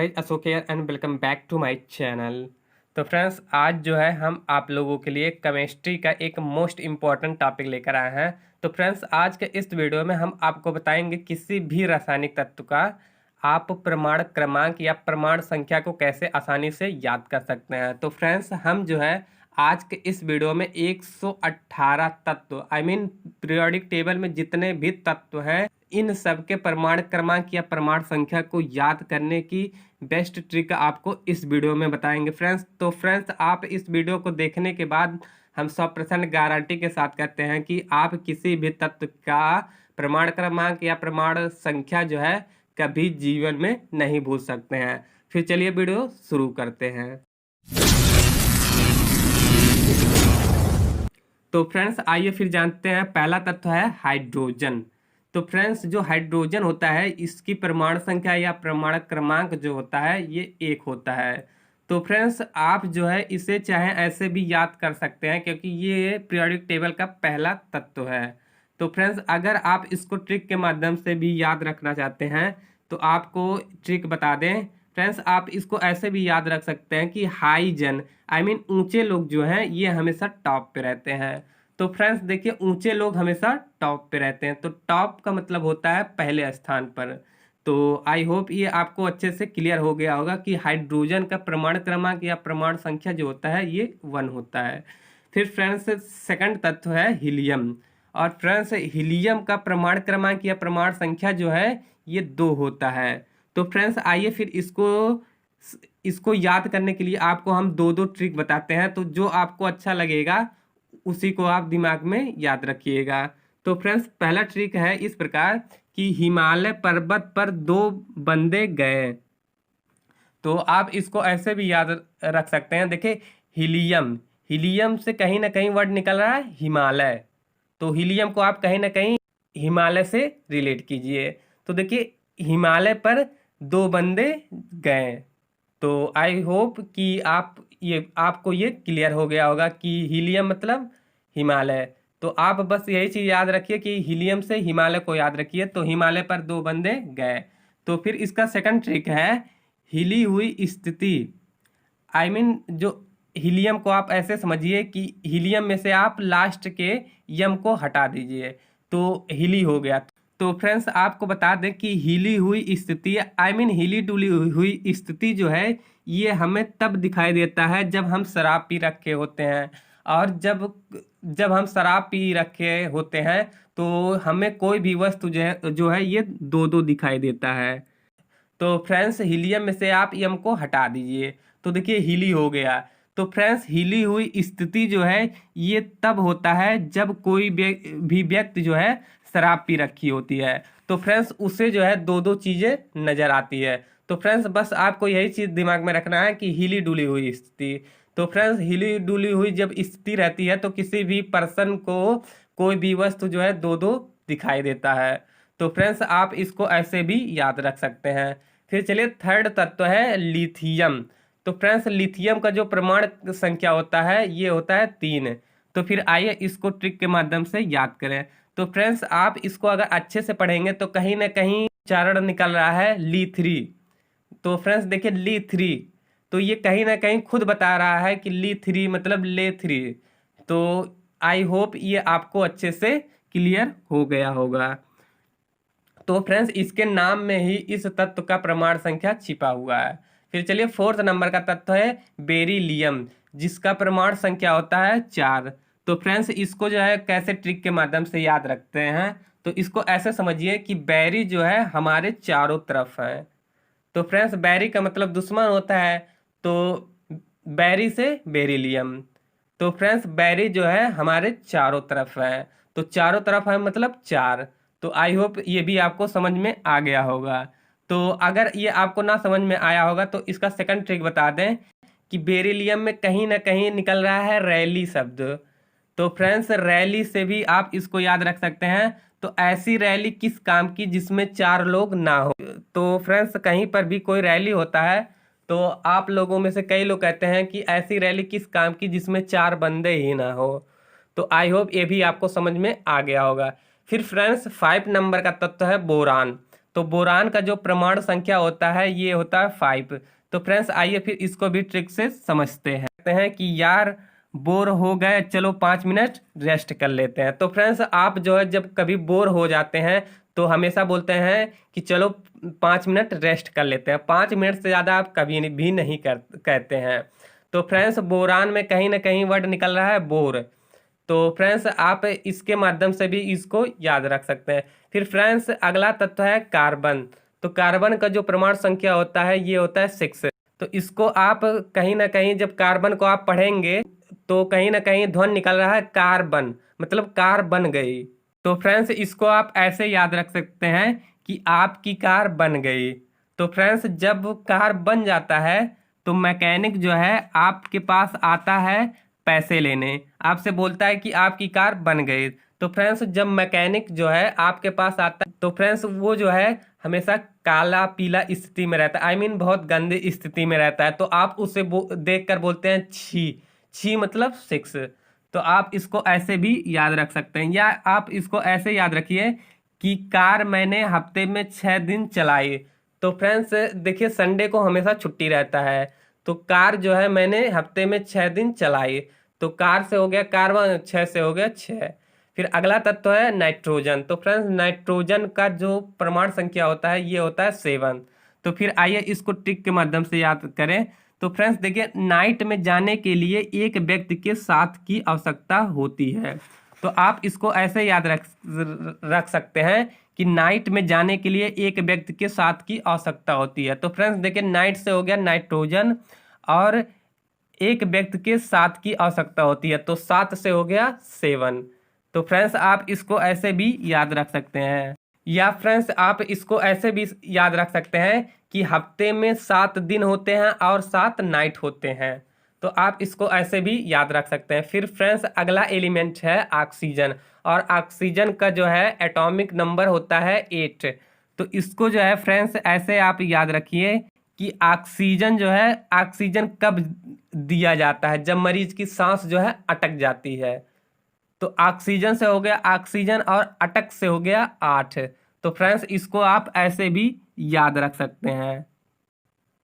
Guys, Ashok here and welcome back to my channel. तो friends, आज जो है हम आप लोगों के लिए केमिस्ट्री का एक मोस्ट इम्पॉर्टेंट टॉपिक लेकर आए हैं। तो फ्रेंड्स, आज के इस वीडियो में हम आपको बताएंगे किसी भी रासायनिक तत्व का आप प्रमाण क्रमांक या प्रमाण संख्या को कैसे आसानी से याद कर सकते हैं। तो फ्रेंड्स, हम जो है आज के इस वीडियो में 118 तत्व पीरियोडिक टेबल में जितने भी तत्व हैं, इन सब के प्रमाण क्रमांक या प्रमाण संख्या को याद करने की बेस्ट ट्रिक आपको इस वीडियो में बताएंगे फ्रेंड्स। तो फ्रेंड्स, आप इस वीडियो को देखने के बाद हम 100% गारंटी के साथ कहते हैं कि आप किसी भी तत्व का प्रमाण क्रमांक या प्रमाण संख्या जो है कभी जीवन में नहीं भूल सकते हैं। फिर चलिए वीडियो शुरू करते हैं। तो फ्रेंड्स, आइए फिर जानते हैं। पहला तत्व है हाइड्रोजन। तो फ्रेंड्स, जो हाइड्रोजन होता है इसकी प्रमाण संख्या या प्रमाण क्रमांक जो होता है ये 1 होता है। तो फ्रेंड्स, आप जो है इसे चाहे ऐसे भी याद कर सकते हैं क्योंकि ये पीरियोडिक टेबल का पहला तत्व है। तो फ्रेंड्स, अगर आप इसको ट्रिक के माध्यम से भी याद रखना चाहते हैं तो आपको ट्रिक बता दें फ्रेंड्स। आप इसको ऐसे भी याद रख सकते हैं कि हाई जन ऊंचे लोग जो हैं ये हमेशा टॉप पे रहते हैं। तो फ्रेंड्स देखिए, ऊंचे लोग हमेशा टॉप पे रहते हैं, तो टॉप का मतलब होता है पहले स्थान पर। तो आई होप ये आपको अच्छे से क्लियर हो गया होगा कि हाइड्रोजन का प्रमाण क्रमांक या प्रमाण संख्या जो होता है ये 1 होता है। फिर फ्रेंड्स, सेकंड तत्व है हीलियम। और फ्रेंड्स, हीलियम का प्रमाण क्रमांक या प्रमाण संख्या जो है ये 2 होता है। तो फ्रेंड्स, आइए फिर इसको याद करने के लिए आपको हम दो ट्रिक बताते हैं। तो जो आपको अच्छा लगेगा उसी को आप दिमाग में याद रखिएगा। तो फ्रेंड्स, पहला ट्रिक है इस प्रकार कि हिमालय पर्वत पर 2 बंदे गए। तो आप इसको ऐसे भी याद रख सकते हैं। देखिए, हीलियम से कहीं ना कहीं वर्ड निकल रहा है हिमालय, तो हीलियम को आप कहीं ना कहीं हिमालय से रिलेट कीजिए। तो देखिए, हिमालय पर 2 बंदे गए। तो आई होप कि आपको ये क्लियर हो गया होगा कि हीलियम मतलब हिमालय। तो आप बस यही चीज़ याद रखिए कि हीलियम से हिमालय को याद रखिए। तो हिमालय पर 2 बंदे गए। तो फिर इसका सेकंड ट्रिक है हिली हुई स्थिति। जो हीलियम को आप ऐसे समझिए कि हीलियम में से आप लास्ट के यम को हटा दीजिए तो हिली हो गया। तो फ्रेंड्स, आपको बता दें कि हिली हुई स्थिति हिली डुली हुई स्थिति जो है ये हमें तब दिखाई देता है जब हम शराब पी रखे होते हैं। और जब हम शराब पी रखे होते हैं तो हमें कोई भी वस्तु जो है ये 2 दिखाई देता है। तो फ्रेंड्स, हीलियम में से आप यम को हटा दीजिए तो देखिए हिली हो गया। तो फ्रेंड्स, हिली हुई स्थिति जो है ये तब होता है जब कोई भी व्यक्ति जो है शराब पी रखी होती है। तो फ्रेंड्स, उसे जो है 2 चीजें नजर आती है। तो फ्रेंड्स, बस आपको यही चीज दिमाग में रखना है कि हिली डुली हुई स्थिति। तो फ्रेंड्स, हिली डुली हुई जब स्थिति रहती है तो किसी भी पर्सन को कोई भी वस्तु जो है 2 दिखाई देता है। तो फ्रेंड्स, आप इसको ऐसे भी याद रख सकते हैं। फिर चलिए, थर्ड तत्व है लिथियम। तो फ्रेंड्स, लिथियम का जो प्रमाण संख्या होता है ये होता है 3। तो फिर आइए इसको ट्रिक के माध्यम से याद करें। तो फ्रेंड्स, आप इसको अगर अच्छे से पढ़ेंगे तो कहीं ना कहीं उच्चारण निकल रहा है ली3। तो फ्रेंड्स देखिए, ली3 तो ये कहीं ना कहीं खुद बता रहा है कि ली3 मतलब ले3। तो आई होप ये आपको अच्छे से क्लियर हो गया होगा। तो फ्रेंड्स, इसके नाम में ही इस तत्व का प्रमाण संख्या छिपा हुआ है। फिर चलिए, फोर्थ नंबर का तत्व है बेरिलियम, जिसका प्रमाण संख्या होता है 4। तो फ्रेंड्स, इसको जो है कैसे ट्रिक के माध्यम से याद रखते हैं तो इसको ऐसे समझिए कि बैरी जो है हमारे चारों तरफ है। तो फ्रेंड्स, बैरी का मतलब दुश्मन होता है, तो बैरी से बेरिलियम। तो फ्रेंड्स, बैरी जो है हमारे चारों तरफ है, तो चारों तरफ है मतलब 4। तो आई होप ये भी आपको समझ में आ गया होगा। तो अगर ये आपको ना समझ में आया होगा तो इसका सेकंड ट्रिक बता दें कि बेरिलियम में कहीं ना कहीं निकल रहा है रैली शब्द। तो फ्रेंड्स, रैली से भी आप इसको याद रख सकते हैं। तो ऐसी रैली किस काम की जिसमें 4 लोग ना हो। तो फ्रेंड्स, कहीं पर भी कोई रैली होता है तो आप लोगों में से कई लोग कहते हैं कि ऐसी रैली किस काम की जिसमें 4 बंदे ही ना हो। तो आई होप ये भी आपको समझ में आ गया होगा। फिर फ्रेंड्स, 5 नंबर का तत्व है बोरान। तो बोरान का जो परमाणु संख्या होता है ये होता है 5। तो फ्रेंड्स आइए फिर इसको भी ट्रिक से समझते हैं। कहते हैं कि यार बोर हो गए, चलो 5 मिनट रेस्ट कर लेते हैं। तो फ्रेंड्स आप जो है जब कभी बोर हो जाते हैं तो हमेशा बोलते हैं कि चलो 5 मिनट रेस्ट कर लेते हैं। 5 मिनट से ज़्यादा आप कभी भी नहीं कहते हैं। तो फ्रेंड्स बोरान में कहीं ना कहीं वर्ड निकल रहा है बोर। तो फ्रेंड्स आप इसके माध्यम से भी इसको याद रख सकते हैं। फिर फ्रेंड्स अगला तत्व है कार्बन। तो कार्बन का जो परमाणु संख्या होता है ये होता है 6। तो इसको आप कहीं ना कहीं जब कार्बन को आप पढ़ेंगे तो कहीं ना कहीं ध्वनि निकल रहा है कार्बन, मतलब कार बन गई। तो फ्रेंड्स इसको आप ऐसे याद रख सकते हैं कि आपकी कार बन गई। तो फ्रेंड्स जब कार बन जाता है तो मैकेनिक जो है आपके पास आता है पैसे लेने, आपसे बोलता है कि आपकी कार बन गई। तो फ्रेंड्स जब मैकेनिक जो है आपके पास आता है तो फ्रेंड्स वो जो है हमेशा काला पीला स्थिति में रहता है, आई मीन बहुत गंदी स्थिति में रहता है। तो आप उसे देख कर बोलते हैं छी। छी मतलब 6। तो आप इसको ऐसे भी याद रख सकते हैं, या आप इसको ऐसे याद रखिए कि कार मैंने हफ्ते में 6 दिन चलाई। तो फ्रेंड्स देखिए संडे को हमेशा छुट्टी रहता है, तो कार जो है मैंने हफ्ते में 6 दिन चलाई। तो कार से हो गया कार्बन, 6 से हो गया 6। फिर अगला तत्व है नाइट्रोजन। तो फ्रेंड्स नाइट्रोजन का जो परमाणु संख्या होता है ये होता है 7। तो फिर आइए इसको ट्रिक के माध्यम से याद करें। तो फ्रेंड्स देखिए नाइट में जाने के लिए एक व्यक्ति के साथ की आवश्यकता होती है। तो आप इसको ऐसे याद रख सकते हैं कि नाइट में जाने के लिए एक व्यक्ति के साथ की आवश्यकता होती है। तो फ्रेंड्स देखिए नाइट से हो गया नाइट्रोजन और एक व्यक्ति के 7 की आवश्यकता होती है, तो 7 से हो गया 7। तो फ्रेंड्स आप इसको ऐसे भी याद रख सकते हैं, या फ्रेंड्स आप इसको ऐसे भी याद रख सकते हैं कि हफ्ते में 7 दिन होते हैं और 7 नाइट होते हैं। तो आप इसको ऐसे भी याद रख सकते हैं। फिर फ्रेंड्स अगला एलिमेंट है ऑक्सीजन, और ऑक्सीजन का जो है एटॉमिक नंबर होता है 8। तो इसको जो है फ्रेंड्स ऐसे आप याद रखिए कि ऑक्सीजन जो है ऑक्सीजन कब दिया जाता है, जब मरीज की सांस जो है अटक जाती है। तो ऑक्सीजन से हो गया ऑक्सीजन और अटक से हो गया 8। तो फ्रेंड्स इसको आप ऐसे भी याद रख सकते हैं।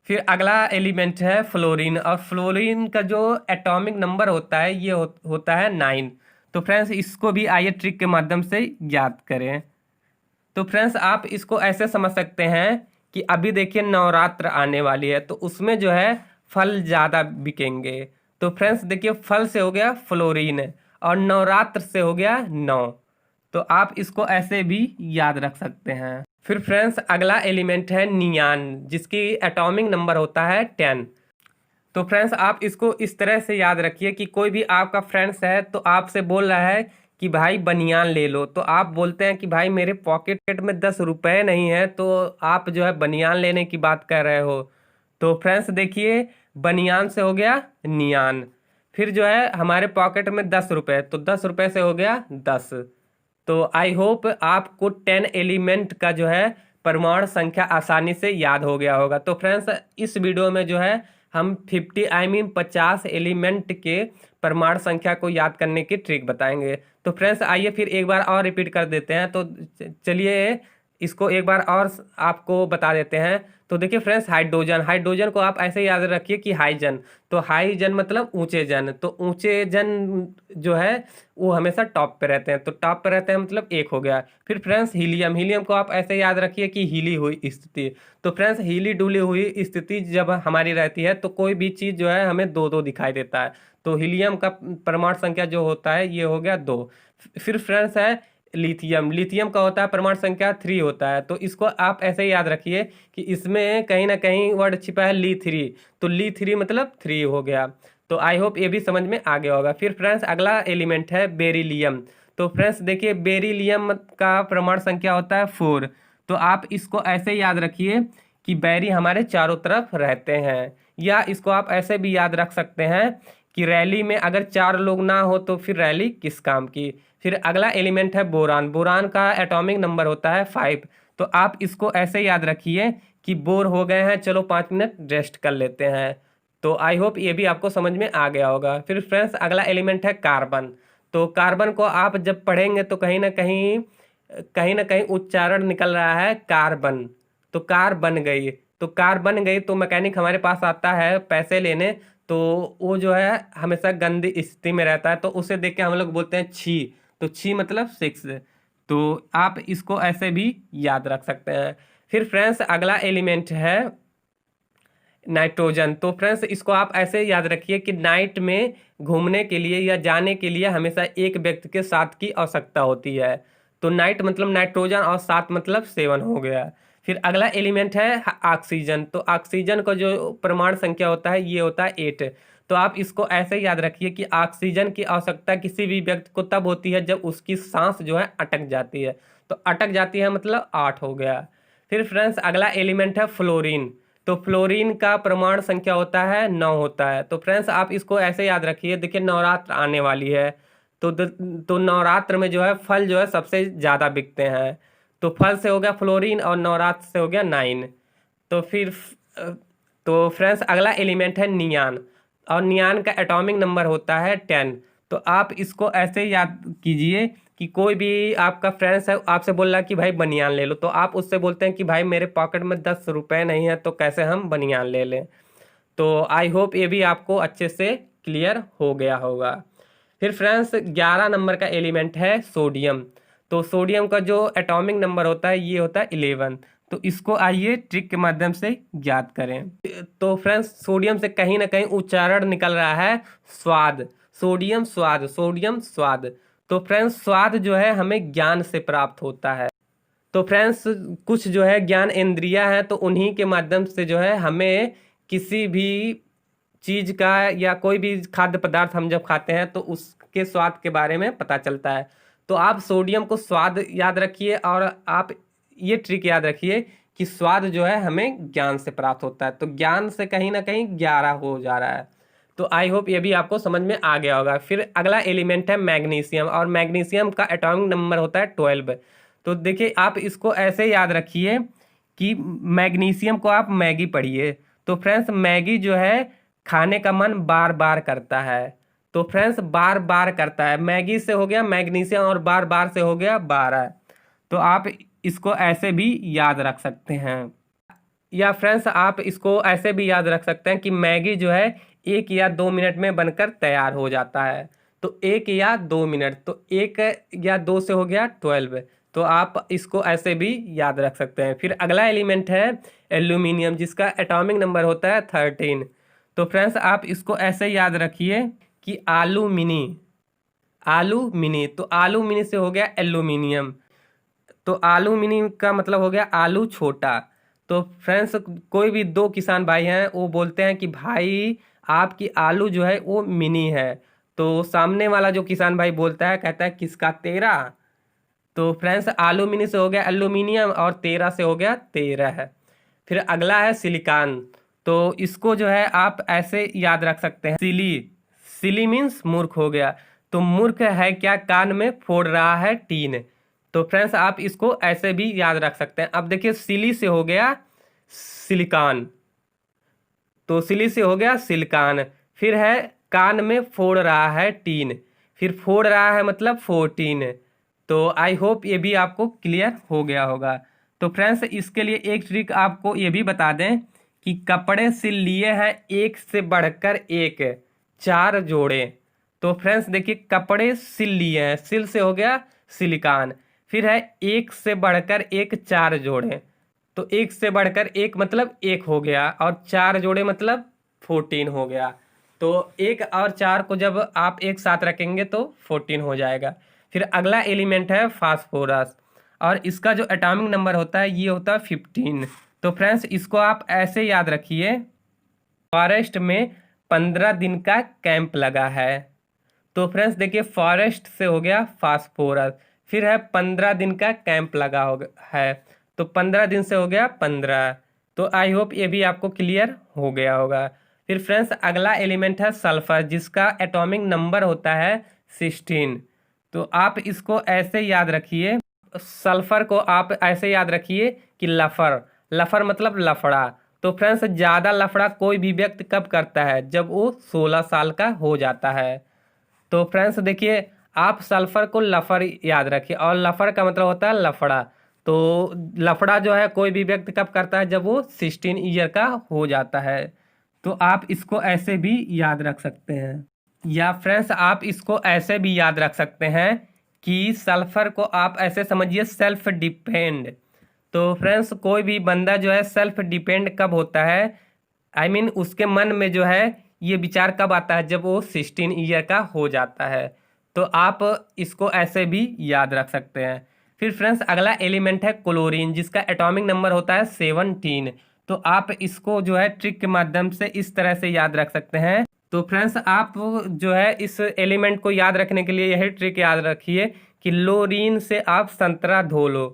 फिर अगला एलिमेंट है फ्लोरीन, और फ्लोरीन का जो एटॉमिक नंबर होता है ये होता है 9। तो फ्रेंड्स इसको भी आइए ट्रिक के माध्यम से याद करें। तो फ्रेंड्स आप इसको ऐसे समझ सकते हैं कि अभी देखिए नवरात्र आने वाली है, तो उसमें जो है फल ज़्यादा बिकेंगे। तो फ्रेंड्स देखिए फल से हो गया फ्लोरीन और नवरात्र से हो गया 9। तो आप इसको ऐसे भी याद रख सकते हैं। फिर फ्रेंड्स अगला एलिमेंट है नियान, जिसकी एटॉमिक नंबर होता है 10। तो फ्रेंड्स आप इसको इस तरह से याद रखिए कि कोई भी आपका फ्रेंड्स है तो आपसे बोल रहा है कि भाई बनियान ले लो, तो आप बोलते हैं कि भाई मेरे पॉकेट में 10 रुपये नहीं है, तो आप जो है बनियान लेने की बात कर रहे हो। तो फ्रेंड्स देखिए बनियान से हो गया नियान। फिर जो है हमारे पॉकेट में 10 रुपये, तो 10 रुपये से हो गया 10। तो आई होप आपको 10 एलिमेंट का जो है परमाणु संख्या आसानी से याद हो गया होगा। तो फ्रेंड्स इस वीडियो में जो है हम 50 एलिमेंट के परमाणु संख्या को याद करने की ट्रिक बताएंगे। तो फ्रेंड्स आइए फिर एक बार और रिपीट कर देते हैं। तो चलिए इसको एक बार और आपको बता देते हैं। तो देखिए फ्रेंड्स हाइड्रोजन, हाइड्रोजन को आप ऐसे याद रखिए कि हाईजन। तो हाईजन मतलब ऊंचे जन, तो ऊंचे जन जो है वो हमेशा टॉप पे रहते हैं, तो टॉप पे रहते हैं मतलब एक हो गया। फिर फ्रेंड्स हीलियम, हीलियम को आप ऐसे याद रखिए कि हीली हुई स्थिति। तो फ्रेंड्स हीली डुली हुई स्थिति जब हमारी रहती है तो कोई भी चीज़ जो है हमें 2-2 दिखाई देता है। तो हीलियम का परमाणु संख्या जो होता है ये हो गया 2। फिर फ्रेंड्स है लिथियम, लिथियम का होता है परमाणु संख्या 3 होता है। तो इसको आप ऐसे ही याद रखिए कि इसमें कहीं ना कहीं वर्ड छिपा है ली 3, तो ली 3 मतलब 3 हो गया। तो आई होप ये भी समझ में आ गया होगा। फिर फ्रेंड्स अगला एलिमेंट है बेरिलियम। तो फ्रेंड्स देखिए बेरिलियम का परमाणु संख्या होता है 4। तो आप इसको ऐसे याद रखिए कि बैरी हमारे चारों तरफ रहते हैं, या इसको आप ऐसे भी याद रख सकते हैं कि रैली में अगर 4 लोग ना हो तो फिर रैली किस काम की। फिर अगला एलिमेंट है बोरान, बोरान का एटॉमिक नंबर होता है 5। तो आप इसको ऐसे याद रखिए कि बोर हो गए हैं, चलो 5 मिनट रेस्ट कर लेते हैं। तो आई होप ये भी आपको समझ में आ गया होगा। फिर फ्रेंड्स अगला एलिमेंट है कार्बन। तो कार्बन को आप जब पढ़ेंगे तो कहीं ना कहीं कहीं ना कहीं उच्चारण निकल रहा है कार्बन, तो कार बन गई। तो कार बन गई तो मैकेनिक हमारे पास आता है पैसे लेने, तो वो जो है हमेशा गंदी स्थिति में रहता है, तो उसे देख के हम लोग बोलते हैं छी। तो छी मतलब 6। तो आप इसको ऐसे भी याद रख सकते हैं। फिर फ्रेंड्स अगला एलिमेंट है नाइट्रोजन। तो फ्रेंड्स इसको आप ऐसे याद रखिए कि नाइट में घूमने के लिए या जाने के लिए हमेशा एक व्यक्ति के साथ की आवश्यकता होती है। तो नाइट मतलब नाइट्रोजन और सात मतलब 7 हो गया। फिर अगला एलिमेंट है ऑक्सीजन। तो ऑक्सीजन का जो परमाणु संख्या होता है ये होता है 8। तो आप इसको ऐसे याद रखिए कि ऑक्सीजन की आवश्यकता किसी भी व्यक्ति को तब होती है जब उसकी सांस जो है अटक जाती है। तो अटक जाती है मतलब 8 हो गया। फिर फ्रेंड्स अगला एलिमेंट है फ्लोरीन। तो फ्लोरीन का परमाणु संख्या होता है 9 होता है। तो फ्रेंड्स आप इसको ऐसे याद रखिए, देखिए नवरात्र आने वाली है, तो तो नवरात्र में जो है फल जो है सबसे ज़्यादा बिकते हैं। तो फल से हो गया फ्लोरीन और नवरात्र से हो गया 9। तो फिर तो फ्रेंड्स अगला एलिमेंट है नियान, और नियान का एटॉमिक नंबर होता है 10। तो आप इसको ऐसे याद कीजिए कि कोई भी आपका फ्रेंड्स है आपसे बोल रहा है कि भाई बनियान ले लो, तो आप उससे बोलते हैं कि भाई मेरे पॉकेट में 10 रुपए नहीं है, तो कैसे हम बनियान ले लें। तो आई होप ये भी आपको अच्छे से क्लियर हो गया होगा। फिर फ्रेंड्स 11 नंबर का एलिमेंट है सोडियम। तो सोडियम का जो एटॉमिक नंबर होता है ये होता है 11। तो इसको आइए ट्रिक के माध्यम से ज्ञात करें। तो फ्रेंड्स सोडियम से कहीं ना कहीं उच्चारण निकल रहा है स्वाद, सोडियम स्वाद, सोडियम स्वाद। तो फ्रेंड्स स्वाद जो है हमें ज्ञान से प्राप्त होता है। तो फ्रेंड्स कुछ जो है ज्ञान इंद्रियां हैं, तो उन्हीं के माध्यम से जो है हमें किसी भी चीज का या कोई भी खाद्य पदार्थ हम जब खाते हैं तो उसके स्वाद के बारे में पता चलता है। तो आप सोडियम को स्वाद याद रखिए, और आप ये ट्रिक याद रखिए कि स्वाद जो है हमें ज्ञान से प्राप्त होता है। तो ज्ञान से कहीं ना कहीं 11 हो जा रहा है। तो आई होप ये भी आपको समझ में आ गया होगा। फिर अगला एलिमेंट है मैग्नीशियम, और मैग्नीशियम का एटॉमिक नंबर होता है 12। तो देखिए आप इसको ऐसे याद रखिए कि मैग्नीशियम को आप मैगी पढ़िए। तो फ्रेंड्स मैगी जो है खाने का मन बार बार करता है। तो फ्रेंड्स बार बार करता है, मैगी से हो गया मैग्नीशियम और बार बार से हो गया 12। तो आप इसको ऐसे भी याद रख सकते हैं। या फ्रेंड्स आप इसको ऐसे भी याद रख सकते हैं कि मैगी जो है 1 या 2 मिनट में बनकर तैयार हो जाता है। तो 1 या 2 मिनट, तो 1 या 2 से हो गया 12। तो आप इसको ऐसे भी याद रख सकते हैं। फिर अगला एलिमेंट है एल्यूमिनियम, जिसका एटॉमिक नंबर होता है 13। तो फ्रेंड्स आप इसको ऐसे याद रखिए कि आलू मिनी, आलू मिनी, तो आलू मिनी से हो गया एल्यूमिनियम। तो आलू मिनी का मतलब हो गया आलू छोटा। तो फ्रेंड्स कोई भी 2 किसान भाई हैं वो बोलते हैं कि भाई आपकी आलू जो है वो मिनी है। तो सामने वाला जो किसान भाई बोलता है कहता है किसका, तेरा। तो फ्रेंड्स आलू मिनी से हो गया एल्यूमिनियम और 13 से हो गया 13 है। फिर अगला है सिलिकॉन। तो इसको जो है आप ऐसे याद रख सकते हैं सिली, सिली मीन्स मूर्ख हो गया। तो मूर्ख है क्या, कान में फोड़ रहा है टीन। तो फ्रेंड्स आप इसको ऐसे भी याद रख सकते हैं। अब देखिए सिली से हो गया सिलिकॉन, तो सिली से हो गया सिलिकॉन। फिर है कान में फोड़ रहा है टीन, फिर फोड़ रहा है मतलब 14। तो आई होप ये भी आपको क्लियर हो गया होगा। तो फ्रेंड्स इसके लिए एक ट्रिक आपको ये भी बता दें कि कपड़े सिल लिए हैं एक से बढ़कर एक, 4 जोड़े। तो फ्रेंड्स देखिए कपड़े सिल लिए हैं, सिल से हो गया सिलिकॉन। फिर है एक से बढ़कर एक, 4 जोड़े। तो एक से बढ़कर एक मतलब 1 हो गया, और 4 जोड़े मतलब 14 हो गया। तो 1 और 4 को जब आप एक साथ रखेंगे तो 14 हो जाएगा। फिर अगला एलिमेंट है फास्फोरस, और इसका जो एटॉमिक नंबर होता है ये होता है 15। तो फ्रेंड्स इसको आप ऐसे याद रखिए, फॉरेस्ट में 15 दिन का कैंप लगा है। तो फ्रेंड्स देखिए फॉरेस्ट से हो गया फास्फोरस, फिर है 15 दिन का कैंप लगा है। तो 15 दिन से हो गया 15। तो आई होप ये भी आपको क्लियर हो गया होगा। फिर फ्रेंड्स अगला एलिमेंट है सल्फर, जिसका एटॉमिक नंबर होता है 16। तो आप इसको ऐसे याद रखिए, सल्फर को आप ऐसे याद रखिए कि लफर, लफर मतलब लफड़ा। तो फ्रेंड्स ज़्यादा लफड़ा कोई भी व्यक्ति कब करता है, जब वो 16 साल का हो जाता है। तो फ्रेंड्स देखिए आप सल्फर को लफर याद रखिए, और लफर का मतलब होता है लफड़ा। तो लफड़ा जो है कोई भी व्यक्ति कब करता है, जब वो 16 ईयर का हो जाता है। तो आप इसको ऐसे भी याद रख सकते हैं, या फ्रेंड्स आप इसको ऐसे भी याद रख सकते हैं कि सल्फर को आप ऐसे समझिए सेल्फ डिपेंड। तो फ्रेंड्स कोई भी बंदा जो है सेल्फ डिपेंड कब होता है, आई मीन उसके मन में जो है ये विचार कब आता है, जब वो 16 ईयर का हो जाता है। तो आप इसको ऐसे भी याद रख सकते हैं। फिर फ्रेंड्स अगला एलिमेंट है क्लोरीन, जिसका एटॉमिक नंबर होता है 17। तो आप इसको जो है ट्रिक के माध्यम से इस तरह से याद रख सकते हैं। तो फ्रेंड्स आप जो है इस एलिमेंट को याद रखने के लिए यही ट्रिक याद रखिए कि लोरीन से आप संतरा धो लो।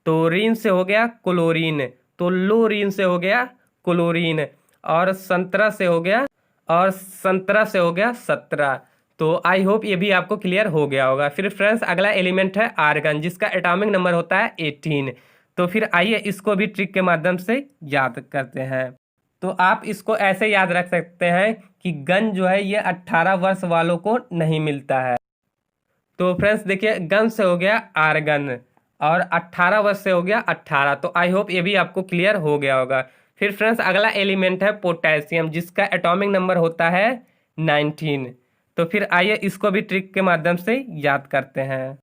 तो रीन से हो गया क्लोरीन, तो लोरीन से हो गया क्लोरीन, और संतरा से हो गया, और संतरा से हो गया 17। तो आई होप ये भी आपको क्लियर हो गया होगा। फिर फ्रेंड्स अगला एलिमेंट है आर्गन, जिसका एटॉमिक नंबर होता है 18। तो फिर आइए इसको भी ट्रिक के माध्यम से याद करते हैं। तो आप इसको ऐसे याद रख सकते हैं कि गन जो है ये 18 वर्ष वालों को नहीं मिलता है। तो फ्रेंड्स देखिए गन से हो गया आर्गन, और 18 वर्ष से हो गया 18। तो आई होप ये भी आपको क्लियर हो गया होगा। फिर फ्रेंड्स अगला एलिमेंट है पोटेशियम, जिसका एटॉमिक नंबर होता है 19। तो फिर आइए इसको भी ट्रिक के माध्यम से याद करते हैं।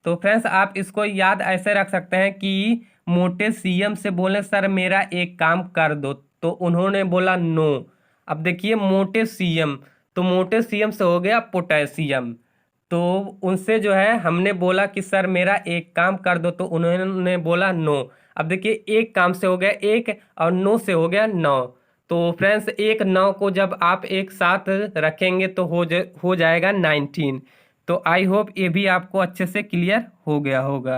तो फ्रेंड्स आप इसको याद ऐसे रख सकते हैं कि मोटे सीएम से बोले सर मेरा एक काम कर दो, तो उन्होंने बोला नो। अब देखिए मोटे सीएम, तो मोटे सीएम से हो गया पोटेशियम। तो उनसे जो है हमने बोला कि सर मेरा एक काम कर दो, तो उन्होंने बोला नो। अब देखिए एक काम से हो गया एक, और नो से हो गया 9। तो फ्रेंड्स एक 9 को जब आप एक साथ रखेंगे तो हो जाएगा 19। तो आई होप ये भी आपको अच्छे से क्लियर हो गया होगा।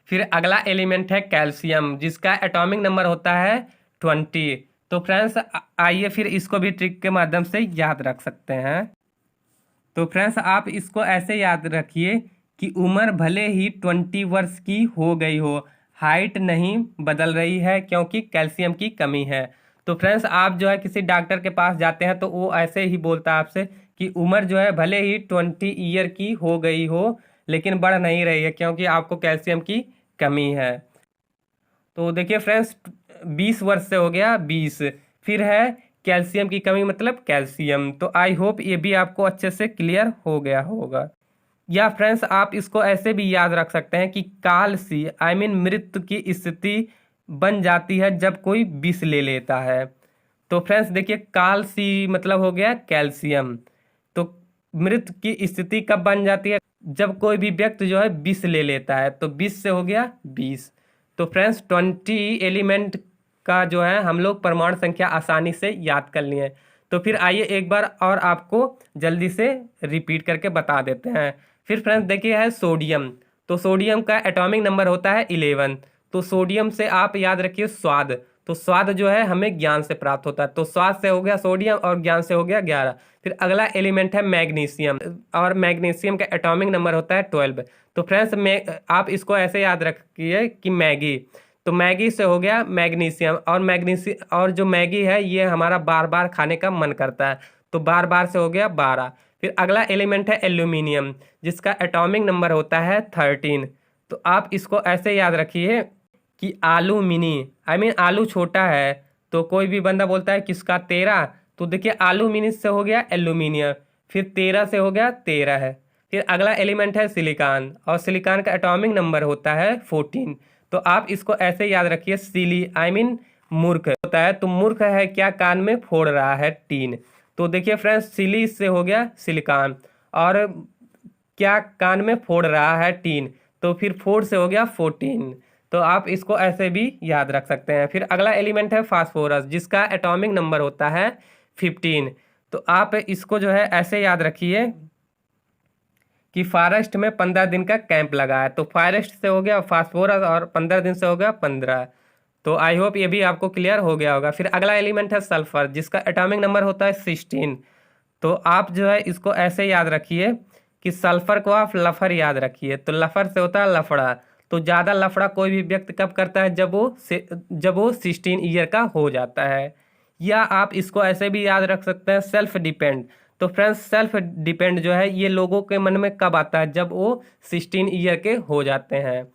फिर अगला एलिमेंट है कैल्शियम, जिसका एटॉमिक नंबर होता है 20। तो फ्रेंड्स आइए फिर इसको भी ट्रिक के माध्यम से याद रख सकते हैं। तो फ्रेंड्स आप इसको ऐसे याद रखिए कि उम्र भले ही 20 वर्ष की हो गई हो, हाइट नहीं बदल रही है क्योंकि कैल्शियम की कमी है। तो फ्रेंड्स आप जो है किसी डॉक्टर के पास जाते हैं तो वो ऐसे ही बोलता है आपसे कि उम्र जो है भले ही 20 ईयर की हो गई हो, लेकिन बढ़ नहीं रही है क्योंकि आपको कैल्शियम की कमी है। तो देखिए फ्रेंड्स 20 वर्ष से हो गया 20। फिर है कैल्शियम की कमी मतलब कैल्शियम। तो आई होप ये भी आपको अच्छे से क्लियर हो गया होगा। या फ्रेंड्स आप इसको ऐसे भी याद रख सकते हैं कि काल सी आई मीन मृत्यु की स्थिति बन जाती है जब कोई विष ले लेता है। तो फ्रेंड्स देखिए काल सी मतलब हो गया कैल्शियम। तो मृत्यु की स्थिति कब बन जाती है, जब कोई भी व्यक्ति जो है विष ले लेता है। तो 20 से हो गया 20। तो फ्रेंड्स 20 एलिमेंट का जो है हम लोग परमाणु संख्या आसानी से याद कर लिए। तो फिर आइए एक बार और आपको जल्दी से रिपीट करके बता देते हैं। फिर फ्रेंड्स देखिए है सोडियम, तो सोडियम का एटॉमिक नंबर होता है 11। तो सोडियम से आप याद रखिए स्वाद, तो स्वाद जो है हमें ज्ञान से प्राप्त होता है। तो स्वाद से हो गया सोडियम और ज्ञान से हो गया 11। फिर अगला एलिमेंट है मैग्नीशियम, और मैग्नीशियम का एटॉमिक नंबर होता है 12। तो फ्रेंड्स आप इसको ऐसे याद रखिए कि मैगी, तो मैगी से हो गया मैग्नीशियम, और जो मैगी है ये हमारा बार बार खाने का मन करता है। तो बार बार से हो गया 12। फिर अगला एलिमेंट है एल्यूमिनियम, जिसका एटॉमिक नंबर होता है 13। तो आप इसको ऐसे याद रखिए कि आलू मिनी आई मीन आलू छोटा है। तो कोई भी बंदा बोलता है किसका 13, तो देखिए आलू मिनी से हो गया एल्यूमिनियम। फिर 13 से हो गया 13 है। फिर अगला एलिमेंट है सिलिकॉन, और सिलिकॉन का एटॉमिक नंबर होता है 14। तो आप इसको ऐसे याद रखिए सिली आई मीन मूर्ख होता है। तो मूर्ख है क्या, कान में फोड़ रहा है टीन। तो देखिए फ्रेंड्स सिली से हो गया सिलिकॉन, और क्या कान में फोड़ रहा है टीन, तो फिर 4 से हो गया 14। तो आप इसको ऐसे भी याद रख सकते हैं। फिर अगला एलिमेंट है फास्फोरस, जिसका एटॉमिक नंबर होता है 15। तो आप इसको जो है ऐसे याद रखिए कि फॉरेस्ट में 15 दिन का कैंप लगा है। तो फॉरेस्ट से हो गया फास्फोरस, और 15 दिन से हो गया 15। तो आई होप ये भी आपको क्लियर हो गया होगा। फिर अगला एलिमेंट है सल्फर, जिसका एटॉमिक नंबर होता है 16। तो आप जो है इसको ऐसे याद रखिए कि सल्फर को आप लफर याद रखिए। तो लफर से होता है लफड़ा। तो ज़्यादा लफड़ा कोई भी व्यक्ति कब करता है, जब वो 16 ईयर का हो जाता है। या आप इसको ऐसे भी याद रख सकते हैं सेल्फ डिपेंड। तो फ्रेंड्स सेल्फ डिपेंड जो है ये लोगों के मन में कब आता है, जब वो 16 ईयर के हो जाते हैं।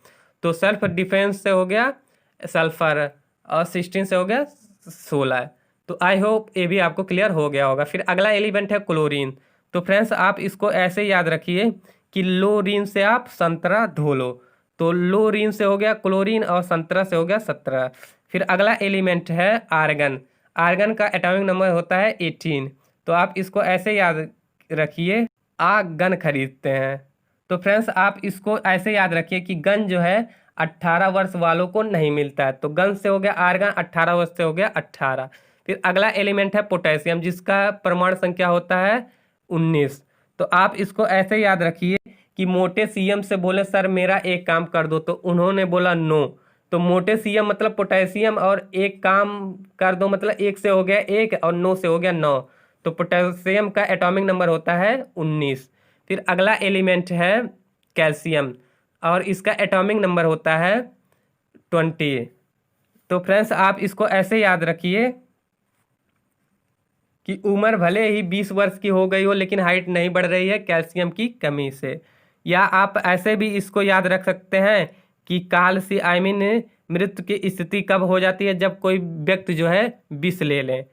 तो सेल्फ डिफेंस से हो गया सल्फर, और 16 से हो गया 16। तो आई होप ये भी आपको क्लियर हो गया होगा। फिर अगला एलिमेंट है क्लोरीन। तो फ्रेंड्स आप इसको ऐसे याद रखिए कि लोरीन से आप संतरा धो लो। तो लोरीन से हो गया क्लोरीन और संतरा से हो गया 17। फिर अगला एलिमेंट है आर्गन। आर्गन का एटॉमिक नंबर होता है 18। तो आप इसको ऐसे याद रखिए, आ गन खरीदते हैं। तो फ्रेंड्स आप इसको ऐसे याद रखिए कि गन जो है 18 वर्ष वालों को नहीं मिलता है। तो गन से हो गया आर्गन, 18 वर्ष से हो गया 18। फिर अगला एलिमेंट है पोटेशियम, जिसका परमाणु संख्या होता है 19। तो आप इसको ऐसे याद रखिए कि मोटे सीएम से बोले सर मेरा एक काम कर दो, तो उन्होंने बोला नो। तो मोटे सीएम मतलब पोटेशियम, और एक काम कर दो मतलब एक से हो गया एक और 9 से हो गया 9। तो पोटेशियम का एटॉमिक नंबर होता है 19। फिर अगला एलिमेंट है कैल्शियम, और इसका एटॉमिक नंबर होता है 20। तो फ्रेंड्स आप इसको ऐसे याद रखिए कि उम्र भले ही 20 वर्ष की हो गई हो लेकिन हाइट नहीं बढ़ रही है कैल्शियम की कमी से। या आप ऐसे भी इसको याद रख सकते हैं कि काल सी आई मीन मृत्यु की स्थिति कब हो जाती है, जब कोई व्यक्ति जो है विष ले लें।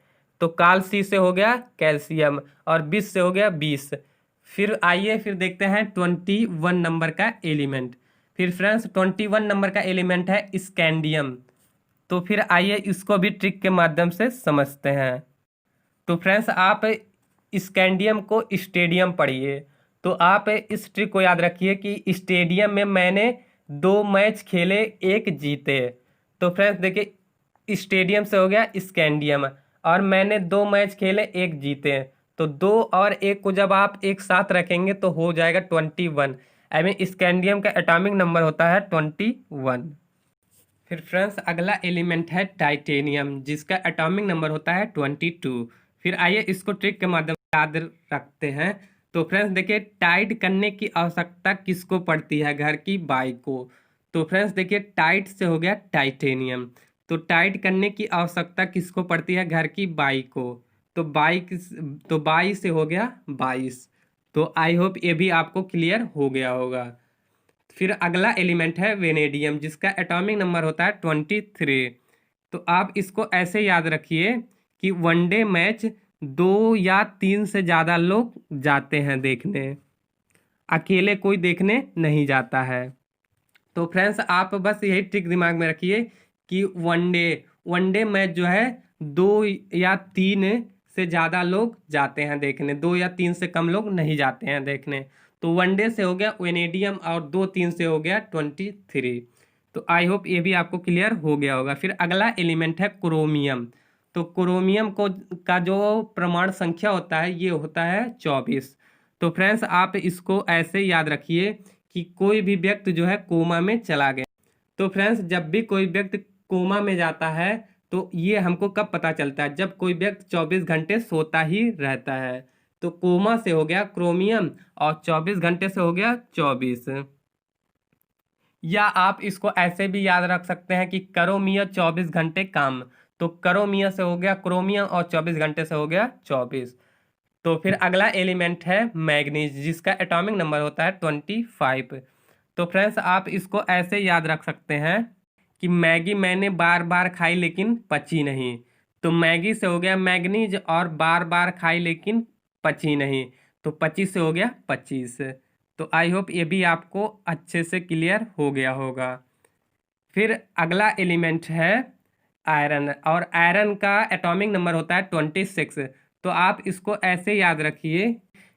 तो काल सी से हो गया कैल्शियम और विष से हो गया 20। फिर आइए फिर देखते हैं 21 नंबर का एलिमेंट। फिर फ्रेंड्स 21 नंबर का एलिमेंट है स्कैंडियम। तो फिर आइए इसको भी ट्रिक के माध्यम से समझते हैं। तो फ्रेंड्स आप स्कैंडियम को स्टेडियम पढ़िए। तो आप इस ट्रिक को याद रखिए कि स्टेडियम में मैंने 2 मैच खेले, एक जीते। तो फ्रेंड्स देखिए स्टेडियम से हो गया स्कैंडियम, और मैंने 2 मैच खेले, एक जीते। तो 2 और 1 को जब आप एक साथ रखेंगे तो हो जाएगा 21। आई मीन स्कैंडियम का एटॉमिक नंबर होता है 21। फिर फ्रेंड्स अगला एलिमेंट है टाइटेनियम, जिसका एटॉमिक नंबर होता है 22। फिर आइए इसको ट्रिक के माध्यम से याद रखते हैं। तो फ्रेंड्स देखिए टाइट करने की आवश्यकता किसको पड़ती है, घर की बाई को। तो फ्रेंड्स देखिए टाइट से हो गया टाइटेनियम। तो टाइट करने की आवश्यकता किसको पड़ती है, घर की बाई को। तो बाई से हो गया 22। तो आई होप ये भी आपको क्लियर हो गया होगा। फिर अगला एलिमेंट है वेनेडियम, जिसका एटॉमिक नंबर होता है 23। तो आप इसको ऐसे याद रखिए कि वनडे मैच 2 या 3 से ज़्यादा लोग जाते हैं देखने, अकेले कोई देखने नहीं जाता है। तो फ्रेंड्स आप बस यही ट्रिक दिमाग में रखिए कि वनडे मैच जो है 2 या 3 से ज़्यादा लोग जाते हैं देखने, 2 या 3 से कम लोग नहीं जाते हैं देखने। तो वनडे से हो गया वेनेडियम और 2-3 से हो गया 23। तो आई होप ये भी आपको क्लियर हो गया होगा। फिर अगला एलिमेंट है क्रोमियम। तो क्रोमियम को का जो परमाणु संख्या होता है ये होता है 24। तो फ्रेंड्स आप इसको ऐसे याद रखिए कि कोई भी व्यक्ति जो है कोमा में चला गया। तो फ्रेंड्स जब भी कोई व्यक्ति कोमा में जाता है तो ये हमको कब पता चलता है, जब कोई व्यक्ति 24 घंटे सोता ही रहता है। तो कोमा से हो गया क्रोमियम और 24 घंटे से हो गया 24। या आप इसको ऐसे भी याद रख सकते हैं कि करोमिया 24 घंटे काम। तो करोमिया से हो गया क्रोमियम और 24 घंटे से हो गया 24। तो फिर अगला एलिमेंट है मैग्नीज, जिसका एटॉमिक नंबर होता है 25। तो फ्रेंड्स आप इसको ऐसे याद रख सकते हैं कि मैगी मैंने बार बार खाई लेकिन पची नहीं। तो मैगी से हो गया मैग्नीज और बार बार खाई लेकिन पची नहीं। तो 25 से हो गया 25। तो आई होप ये भी आपको अच्छे से क्लियर हो गया होगा। फिर अगला एलिमेंट है आयरन, और आयरन का एटॉमिक नंबर होता है 26। तो आप इसको ऐसे याद रखिए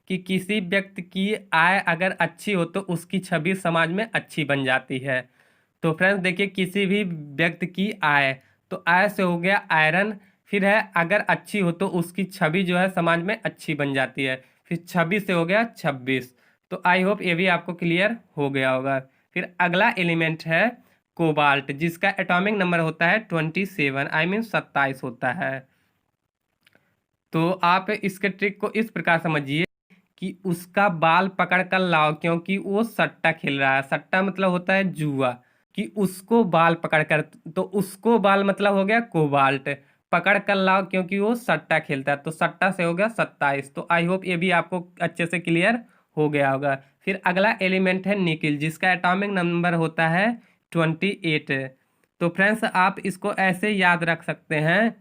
कि किसी व्यक्ति की आय अगर अच्छी हो तो उसकी छवि समाज में अच्छी बन जाती है। तो फ्रेंड्स देखिए किसी भी व्यक्ति की आय, तो आय से हो गया आयरन। फिर है अगर अच्छी हो तो उसकी छवि जो है समाज में अच्छी बन जाती है। फिर 26 से हो गया 26। तो आई होप ये भी आपको क्लियर हो गया होगा। फिर अगला एलिमेंट है कोबाल्ट, जिसका एटॉमिक नंबर होता है 27 आई मीन 27 होता है। तो आप इसके ट्रिक को इस प्रकार समझिए कि उसका बाल पकड़ कर लाओ क्योंकि वो सट्टा खेल रहा है। सट्टा मतलब होता है जुआ, कि उसको बाल पकड़ कर, तो उसको बाल मतलब हो गया कोबाल्ट। पकड़ कर लाओ क्योंकि वो सट्टा खेलता है, तो सट्टा से हो गया 27। तो आई होप ये भी आपको अच्छे से क्लियर हो गया होगा। फिर अगला एलिमेंट है निकिल, जिसका एटॉमिक नंबर होता है 28। तो फ्रेंड्स आप इसको ऐसे याद रख सकते हैं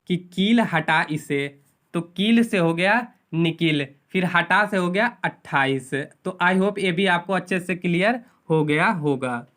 कि कील हटा इसे, तो कील से हो गया निकिल, फिर हटा से हो गया 28। तो आई होप ये भी आपको अच्छे से क्लियर हो गया होगा।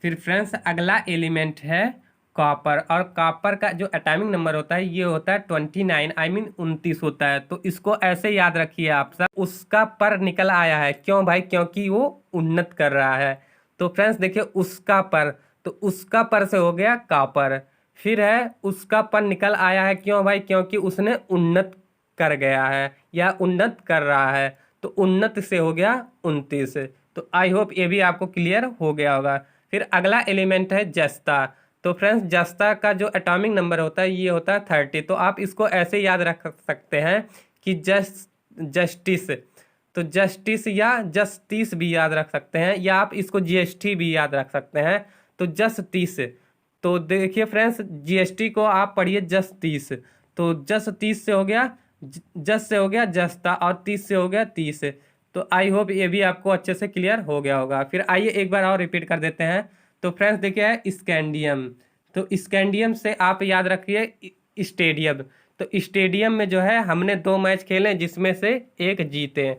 फिर फ्रेंड्स अगला एलिमेंट है कॉपर, और कॉपर का जो एटॉमिक नंबर होता है ये होता है 29, आई मीन 29 होता है। तो इसको ऐसे याद रखिए आप सब, उसका पर निकल आया है, क्यों भाई? क्योंकि वो उन्नत कर रहा है। तो फ्रेंड्स देखिए उसका पर, तो उसका पर से हो गया कॉपर। फिर है उसका पर निकल आया है, क्यों भाई? क्योंकि उसने उन्नत कर गया है या उन्नत कर रहा है, तो उन्नत से हो गया 29। तो आई होप ये भी आपको क्लियर हो गया होगा। फिर अगला एलिमेंट है जस्ता। तो फ्रेंड्स जस्ता का जो एटॉमिक नंबर होता है ये होता है 30। तो आप इसको ऐसे याद रख सकते हैं कि जस्टिस, तो जस्टिस या जस्टिस भी याद रख सकते हैं, या आप इसको जीएसटी भी याद रख सकते हैं। तो जस्टिस, तो देखिए फ्रेंड्स जीएसटी को आप पढ़िए जस्टिस, तो जस्टिस से हो गया जस से हो गया जस्ता, और 30 से हो गया 30। तो आई होप ये भी आपको अच्छे से क्लियर हो गया होगा। फिर आइए एक बार और रिपीट कर देते हैं। तो फ्रेंड्स देखिए है स्कैंडियम, तो स्कैंडियम से आप याद रखिए स्टेडियम। तो स्टेडियम में जो है हमने 2 मैच खेले जिसमें से एक जीते,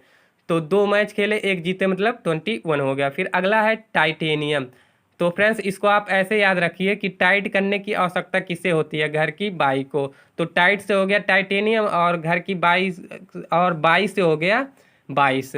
तो 2 मैच खेले एक जीते मतलब 21 हो गया। फिर अगला है टाइटेनियम। तो फ्रेंड्स इसको आप ऐसे याद रखिए कि टाइट करने की आवश्यकता किसे होती है? घर की बाई को। तो टाइट से हो गया टाइटेनियम, और घर की बाई, और बाई से हो गया 22।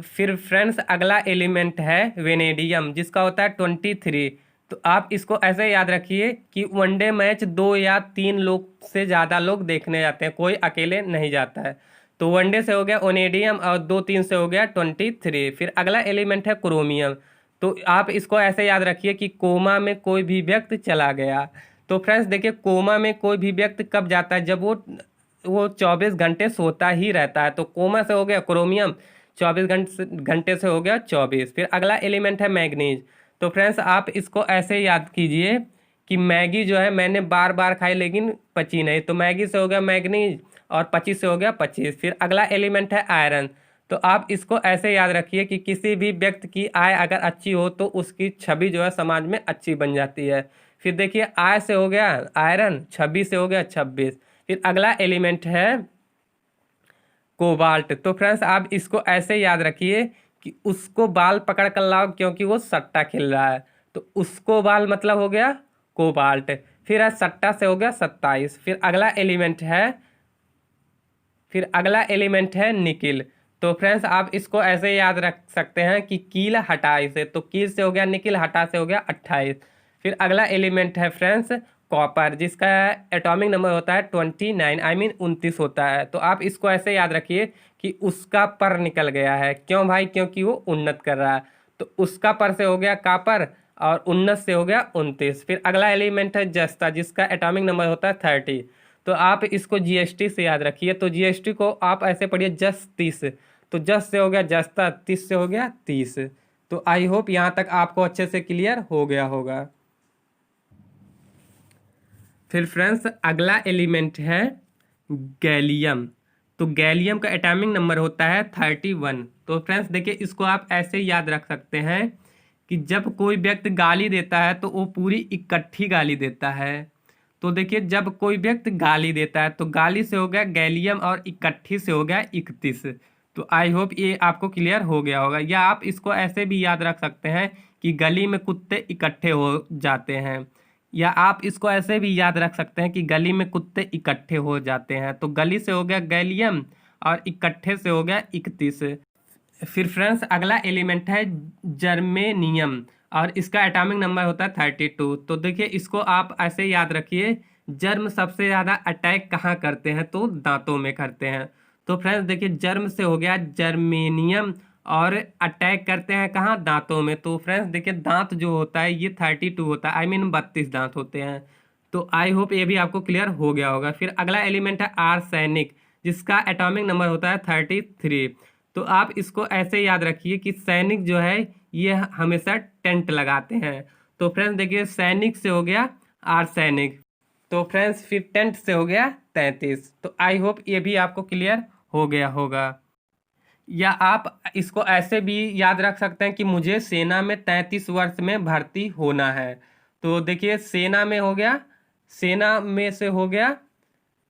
फिर फ्रेंड्स अगला एलिमेंट है वेनेडियम, जिसका होता है 23। तो आप इसको ऐसे याद रखिए कि वनडे मैच 2 या 3 लोग से ज़्यादा लोग देखने जाते हैं, कोई अकेले नहीं जाता है। तो वनडे से हो गया ओनेडियम, और 2-3 से हो गया 23। फिर अगला एलिमेंट है क्रोमियम। तो आप इसको ऐसे याद रखिए कि कोमा में कोई भी व्यक्ति चला गया। तो फ्रेंड्स देखिए कोमा में कोई भी व्यक्ति कब जाता है? जब वो 24 घंटे सोता ही रहता है। तो कोमा से हो गया क्रोमियम, 24 घंटे से हो गया 24। फिर अगला एलिमेंट है मैग्नीज। तो फ्रेंड्स आप इसको ऐसे याद कीजिए कि मैगी जो है मैंने बार बार खाई लेकिन पची नहीं, तो मैगी से हो गया मैग्नीज, और 25 से हो गया 25। फिर अगला एलिमेंट है आयरन। तो आप इसको ऐसे याद रखिए कि किसी भी व्यक्ति की आय अगर अच्छी हो तो उसकी छवि जो है समाज में अच्छी बन जाती है। फिर देखिए आय से हो गया आयरन, छवि से हो गया 26। फिर अगला एलिमेंट है कोबाल्ट। तो फ्रेंड्स आप इसको ऐसे याद रखिए कि उसको बाल पकड़ कर लाओ क्योंकि वो सट्टा खेल रहा है, तो उसको बाल मतलब हो गया कोबाल्ट। फिर है सट्टा से हो गया 27। फिर अगला एलिमेंट है निकिल। तो फ्रेंड्स आप इसको ऐसे याद रख सकते हैं कि कील हटा इसे, तो कील से हो गया निकिल, हटा से हो गया 28। फिर अगला एलिमेंट है फ्रेंड्स कॉपर, जिसका एटॉमिक नंबर होता है 29, आई मीन 29 होता है। तो आप इसको ऐसे याद रखिए कि उसका पर निकल गया है, क्यों भाई? क्योंकि वो उन्नत कर रहा है। तो उसका पर से हो गया कापर, और उन्नत से हो गया 29। फिर अगला एलिमेंट है जस्ता, जिसका एटॉमिक नंबर होता है 30। तो आप इसको जीएसटी से याद रखिए, तो जीएसटी को आप ऐसे पढ़िए जस 30। तो जस से हो गया जस्ता, 30 से हो गया 30। तो आई होप यहाँ तक आपको अच्छे से क्लियर हो गया होगा। फिर फ्रेंड्स अगला एलिमेंट है गैलियम। तो गैलियम का एटॉमिक नंबर होता है 31। तो फ्रेंड्स देखिए इसको आप ऐसे याद रख सकते हैं कि जब कोई व्यक्ति गाली देता है तो वो पूरी इकट्ठी गाली देता है। तो देखिए जब कोई व्यक्ति गाली देता है तो गाली से हो गया गैलियम, और इकट्ठी से हो गया 31। तो आई होप ये आपको क्लियर हो गया होगा। या आप इसको ऐसे भी याद रख सकते हैं कि गली में कुत्ते इकट्ठे हो जाते हैं, या आप इसको ऐसे भी याद रख सकते हैं कि गली में कुत्ते इकट्ठे हो जाते हैं। तो गली से हो गया गैलियम, और इकट्ठे से हो गया 31। फिर फ्रेंड्स अगला एलिमेंट है जर्मेनियम, और इसका एटॉमिक नंबर होता है 32। तो देखिए इसको आप ऐसे याद रखिए, जर्म सबसे ज़्यादा अटैक कहाँ करते हैं? तो दांतों में करते हैं। तो फ्रेंड्स देखिए जर्म से हो गया जर्मेनियम, और अटैक करते हैं कहाँ? दांतों में। तो फ्रेंड्स देखिए दांत जो होता है ये 32 होता है, आई मीन 32 दांत होते हैं। तो आई होप ये भी आपको क्लियर हो गया होगा। फिर अगला एलिमेंट है आर्सेनिक, जिसका एटॉमिक नंबर होता है 33। तो आप इसको ऐसे याद रखिए कि सैनिक जो है ये हमेशा टेंट लगाते हैं। तो फ्रेंड्स देखिए सैनिक से हो गया आर्सेनिक। तो फ्रेंड्स फिर 10th से हो गया 33। तो आई होप ये भी आपको क्लियर हो गया होगा। या आप इसको ऐसे भी याद रख सकते हैं कि मुझे सेना में 33 वर्ष में भर्ती होना है। तो देखिए सेना में हो गया, सेना में से हो गया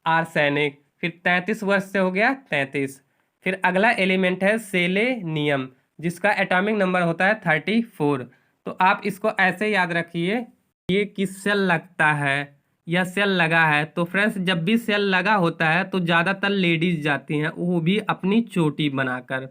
आर्सेनिक, फिर 33 वर्ष से हो गया 33। फिर अगला एलिमेंट है सेलेनियम, जिसका एटॉमिक नंबर होता है 34। तो आप इसको ऐसे याद रखिए, ये किस सेल लगता है या सेल लगा है। तो फ्रेंड्स जब भी सेल लगा होता है तो ज़्यादातर लेडीज जाती हैं, वो भी अपनी चोटी बनाकर।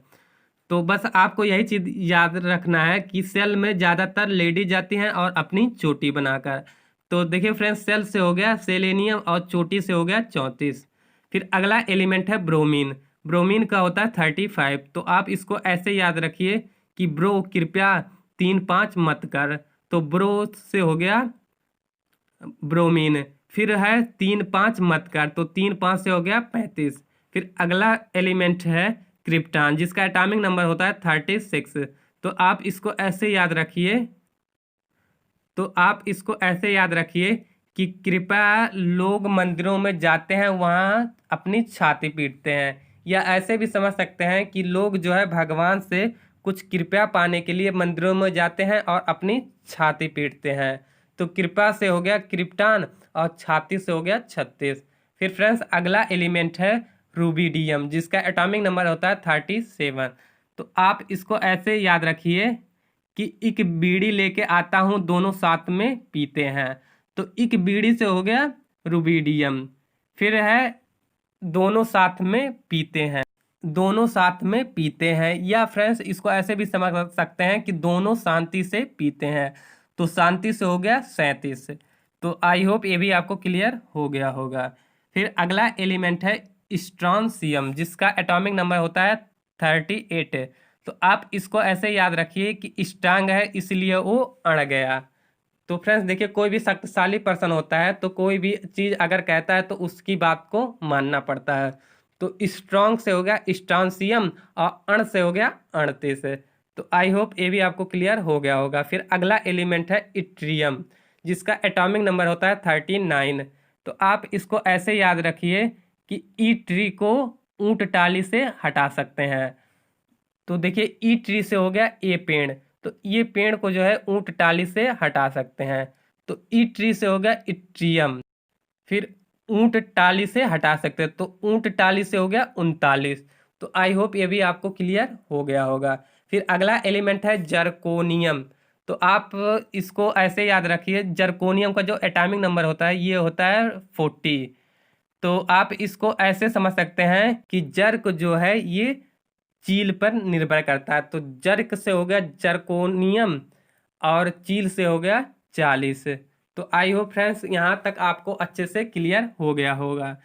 तो बस आपको यही चीज़ याद रखना है कि सेल में ज़्यादातर लेडीज जाती हैं और अपनी चोटी बनाकर। तो देखिए फ्रेंड्स सेल से हो गया सेलेनियम और चोटी से हो गया 34। फिर अगला एलिमेंट है ब्रोमीन। ब्रोमीन का होता है 35। तो आप इसको ऐसे याद रखिए कि ब्रो कृपया 3-5 मत कर। तो ब्रो से हो गया ब्रोमीन, फिर है 3-5 मत कर, तो 3-5 से हो गया 35। फिर अगला एलिमेंट है क्रिप्टॉन, जिसका एटॉमिक नंबर होता है 36। तो आप इसको ऐसे याद रखिए, तो आप इसको ऐसे याद रखिए कि कृपया लोग मंदिरों में जाते हैं, वहाँ अपनी छाती पीटते हैं। या ऐसे भी समझ सकते हैं कि लोग जो है भगवान से कुछ कृपया पाने के लिए मंदिरों में जाते हैं और अपनी छाती पीटते हैं। तो कृपा से हो गया क्रिप्टॉन और छाती से हो गया 36। फिर फ्रेंड्स अगला एलिमेंट है रूबिडियम, जिसका एटॉमिक नंबर होता है 37। तो आप इसको ऐसे याद रखिए कि एक बीड़ी लेके आता हूँ, दोनों साथ में पीते हैं। तो एक बीड़ी से हो गया रूबिडियम। फिर है दोनों साथ में पीते हैं, दोनों साथ में पीते हैं। या फ्रेंड्स इसको ऐसे भी समझ सकते हैं कि दोनों शांति से पीते हैं। तो शांति से हो गया 37। तो आई होप ये भी आपको क्लियर हो गया होगा। फिर अगला एलिमेंट है स्ट्रॉन्शियम, जिसका एटॉमिक नंबर होता है 38। तो आप इसको ऐसे याद रखिए कि स्ट्रांग है इसलिए वो अड़ गया। तो फ्रेंड्स देखिए कोई भी शक्तिशाली पर्सन होता है तो कोई भी चीज़ अगर कहता है तो उसकी बात को मानना पड़ता है। तो स्ट्रॉन्ग से हो गया स्ट्रॉन्शियम और अण से हो गया 38। तो आई होप ये भी आपको क्लियर हो गया होगा। फिर अगला एलिमेंट है इट्रियम, जिसका एटॉमिक नंबर होता है 39। तो आप इसको ऐसे याद रखिए कि ई ट्री को ऊंट टाली से हटा सकते हैं। तो देखिए ई ट्री से हो गया ए पेड़, तो ये पेड़ को जो है ऊंट टाली से हटा सकते हैं। तो ई ट्री से हो गया इट्रियम, फिर ऊंट टाली से हटा सकते हैं, तो ऊंट टाली से हो गया 39। तो आई होप ये भी आपको क्लियर हो गया होगा। फिर अगला एलिमेंट है जर्कोनियम। तो आप इसको ऐसे याद रखिए, जर्कोनियम का जो एटॉमिक नंबर होता है ये होता है 40। तो आप इसको ऐसे समझ सकते हैं कि जर्क जो है ये चील पर निर्भर करता है। तो जर्क से हो गया जर्कोनियम और चील से हो गया 40। तो आई होप फ्रेंड्स यहाँ तक आपको अच्छे से क्लियर हो गया होगा।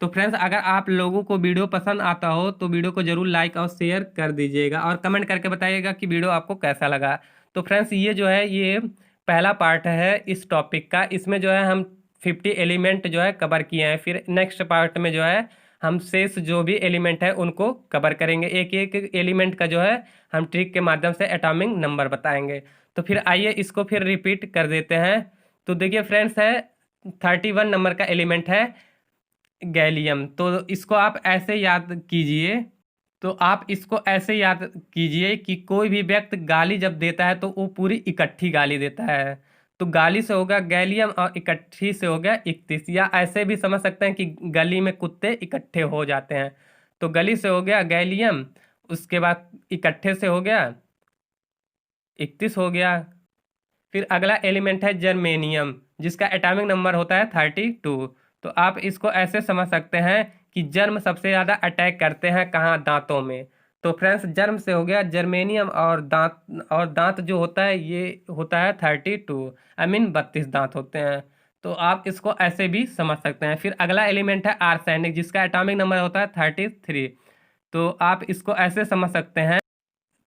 तो फ्रेंड्स अगर आप लोगों को वीडियो पसंद आता हो तो वीडियो को जरूर लाइक और शेयर कर दीजिएगा और कमेंट करके बताइएगा कि वीडियो आपको कैसा लगा। तो फ्रेंड्स ये जो है ये पहला पार्ट है इस टॉपिक का। इसमें जो है हम 50 एलिमेंट जो है कवर किए हैं। फिर नेक्स्ट पार्ट में जो है हम शेष जो भी एलिमेंट है उनको कवर करेंगे। एक एक एलिमेंट का जो है हम ट्रिक के माध्यम से एटॉमिक नंबर बताएंगे। तो फिर आइए इसको फिर रिपीट कर देते हैं। तो देखिए फ्रेंड्स है 31 नंबर का एलिमेंट है गैलियम। तो इसको आप ऐसे याद कीजिए, तो आप इसको ऐसे याद कीजिए कि कोई भी व्यक्ति गाली जब देता है तो वो पूरी इकट्ठी गाली देता है। तो गाली से होगा गैलियम और इकट्ठी से हो गया 31। या ऐसे भी समझ सकते हैं कि गली में कुत्ते इकट्ठे हो जाते हैं। तो गली से हो गया गैलियम, उसके बाद इकट्ठे से हो गया 31 हो गया। फिर अगला एलिमेंट है जर्मेनियम, जिसका एटॉमिक नंबर होता है 32। तो आप इसको ऐसे समझ सकते हैं कि जर्म सबसे ज़्यादा अटैक करते हैं कहाँ, दांतों में। तो फ्रेंड्स जर्म से हो गया जर्मेनियम और दांत जो होता है ये होता है 32, आई मीन 32 दांत होते हैं। तो आप इसको ऐसे भी समझ सकते हैं। फिर अगला एलिमेंट है आर्सेनिक, जिसका एटॉमिक नंबर होता है 33। तो आप इसको ऐसे समझ सकते हैं,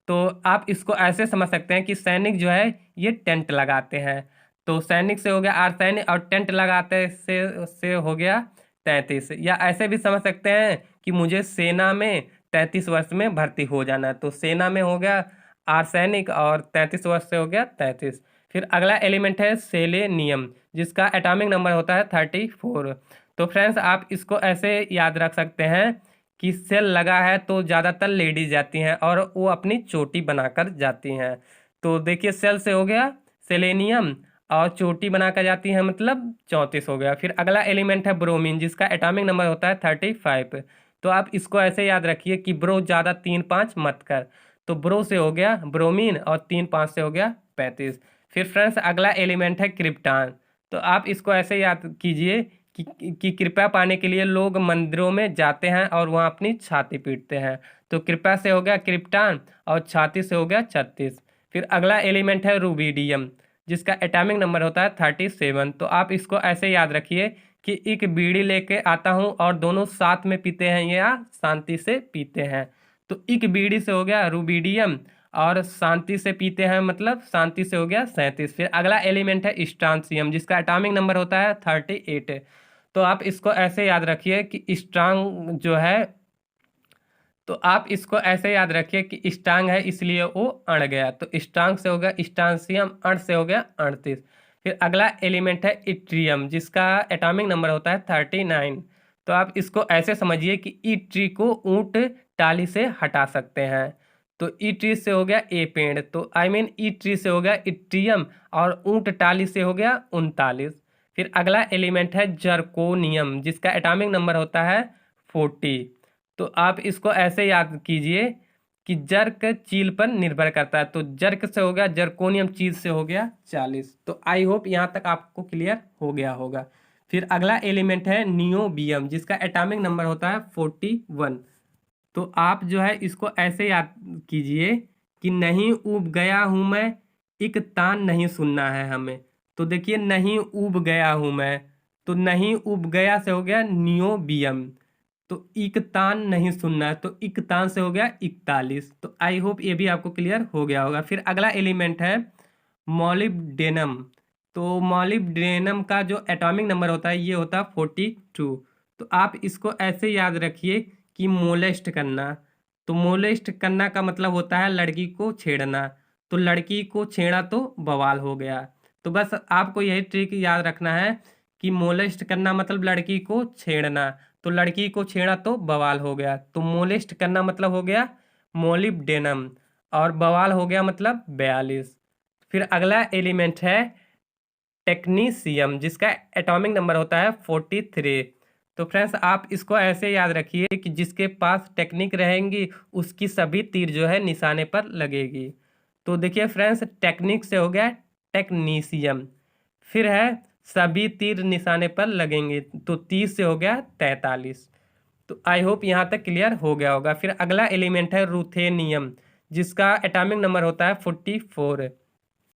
तो आप इसको ऐसे समझ सकते हैं कि सैनिक जो है ये टेंट लगाते हैं। तो सैनिक से हो गया आर्सेनिक और टेंट लगाते से हो गया 33। या ऐसे भी समझ सकते हैं कि मुझे सेना में 33 वर्ष में भर्ती हो जाना है। तो सेना में हो गया आर्सेनिक और 33 वर्ष से हो गया 33। फिर अगला एलिमेंट है सेलेनियम, जिसका एटॉमिक नंबर होता है 34। तो फ्रेंड्स आप इसको ऐसे याद रख सकते हैं कि सेल लगा है तो ज़्यादातर लेडीज जाती हैं और वो अपनी चोटी बनाकर जाती हैं। तो देखिए सेल से हो गया सेलेनियम, और चोटी बनाकर जाती है मतलब 34 हो गया। फिर अगला एलिमेंट है ब्रोमीन, जिसका एटॉमिक नंबर होता है 35। तो आप इसको ऐसे याद रखिए कि ब्रो ज़्यादा 3-5 मत कर। तो ब्रो से हो गया ब्रोमीन और 3-5 से हो गया 35। फिर फ्रेंड्स अगला एलिमेंट है क्रिप्टॉन। तो आप इसको ऐसे याद कीजिए कि कृपया पाने के लिए लोग मंदिरों में जाते हैं और वहाँ अपनी छाती पीटते हैं। तो कृपया से हो गया क्रिप्टॉन और छाती से हो गया 36। फिर अगला एलिमेंट है रूबिडियम, जिसका एटॉमिक नंबर होता है 37। तो आप इसको ऐसे याद रखिए कि एक बीड़ी लेके आता हूँ और दोनों साथ में पीते हैं या शांति से पीते हैं। तो एक बीड़ी से हो गया रूबिडियम और शांति से पीते हैं मतलब शांति से हो गया 37। फिर अगला एलिमेंट है स्ट्रांसियम, जिसका एटॉमिक नंबर होता है 38। तो आप इसको ऐसे याद रखिए कि स्ट्रांग जो है, तो आप इसको ऐसे याद रखिए कि स्टांग है इसलिए वो अड़ गया। तो स्टांग से हो गया स्टांसियम, अड़ से हो गया 38। फिर अगला एलिमेंट है इट्रियम, जिसका एटॉमिक नंबर होता है 39। तो आप इसको ऐसे समझिए कि ई ट्री को ऊंट टाली से हटा सकते हैं। तो ई ट्री से हो गया ए पेड़, तो आई मीन ई ट्री से हो गया इट्रियम और ऊंट टाली से हो गया 39। फिर अगला एलिमेंट है जर्कोनियम, जिसका एटॉमिक नंबर होता है 40। तो आप इसको ऐसे याद कीजिए कि जर्क चील पर निर्भर करता है। तो जर्क से हो गया जर्कोनियम, चील से हो गया 40। तो आई होप यहाँ तक आपको क्लियर हो गया होगा। फिर अगला एलिमेंट है नियोबियम, जिसका एटॉमिक नंबर होता है 41। तो आप जो है इसको ऐसे याद कीजिए कि नहीं ऊब गया हूं मैं, एक तान नहीं सुनना है हमें। तो देखिए नहीं ऊब गया हूं मैं, तो नहीं ऊब गया से हो गया नियोबियम। तो इकतान नहीं सुनना है, तो इकतान से हो गया 41। तो आई होप ये भी आपको क्लियर हो गया होगा। फिर अगला एलिमेंट है मॉलिब्डेनम। तो मॉलिब्डेनम का जो एटॉमिक नंबर होता है ये होता है 42। तो आप इसको ऐसे याद रखिए कि मोलेस्ट करना। तो मोलेस्ट करना का मतलब होता है लड़की को छेड़ना। तो लड़की को छेड़ा तो बवाल हो गया। तो बस आपको यही ट्रिक याद रखना है कि मोलेस्ट करना मतलब लड़की को छेड़ना। तो लड़की को छेड़ा तो बवाल हो गया। तो मोलेस्ट करना मतलब हो गया मोलिब्डेनम और बवाल हो गया मतलब 42। फिर अगला एलिमेंट है टेक्नीशियम, जिसका एटॉमिक नंबर होता है 43। तो फ्रेंड्स आप इसको ऐसे याद रखिए कि जिसके पास टेक्निक रहेंगी उसकी सभी तीर जो है निशाने पर लगेगी। तो देखिए फ्रेंड्स टेक्निक से हो गया टेक्नीशियम। फिर है सभी तीर निशाने पर लगेंगे, तो 30 से हो गया 43। तो आई होप यहाँ तक क्लियर हो गया होगा। फिर अगला एलिमेंट है रूथेनियम, जिसका एटॉमिक नंबर होता है 44।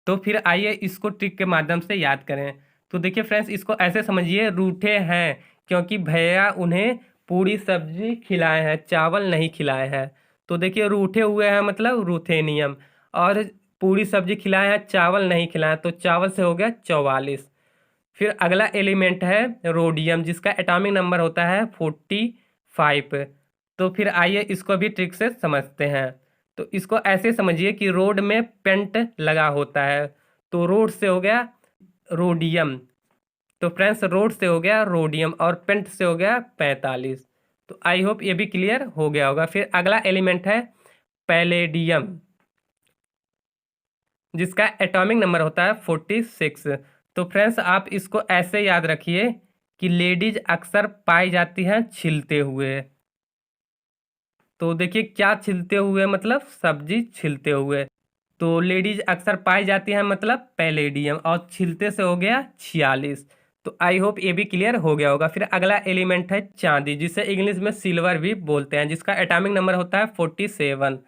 तो फिर आइए इसको ट्रिक के माध्यम से याद करें। तो देखिए फ्रेंड्स इसको ऐसे समझिए रूठे हैं क्योंकि भैया उन्हें पूरी सब्जी खिलाए हैं, चावल नहीं खिलाए हैं। तो देखिए रूठे हुए हैं मतलब रूथेनियम, और पूरी सब्जी खिलाए हैं चावल नहीं खिलाए, तो चावल से हो गया 44। फिर अगला एलिमेंट है रोडियम, जिसका एटॉमिक नंबर होता है 45। तो फिर आइए इसको भी ट्रिक से समझते हैं। तो इसको ऐसे समझिए कि रोड में पेंट लगा होता है, तो रोड से हो गया रोडियम। तो फ्रेंड्स रोड से हो गया रोडियम और पेंट से हो गया 45। तो आई होप ये भी क्लियर हो गया होगा। फिर अगला एलिमेंट है पैलेडियम, जिसका एटॉमिक नंबर होता है 46। तो फ्रेंड्स आप इसको ऐसे याद रखिए कि लेडीज अक्सर पाई जाती हैं छिलते हुए। तो देखिए क्या छिलते हुए मतलब सब्जी छिलते हुए। तो लेडीज अक्सर पाई जाती हैं मतलब पैलेडियम, और छिलते से हो गया 46। तो आई होप ये भी क्लियर हो गया होगा। फिर अगला एलिमेंट है चांदी, जिसे इंग्लिश में सिल्वर भी बोलते हैं, जिसका एटॉमिक नंबर होता है 47।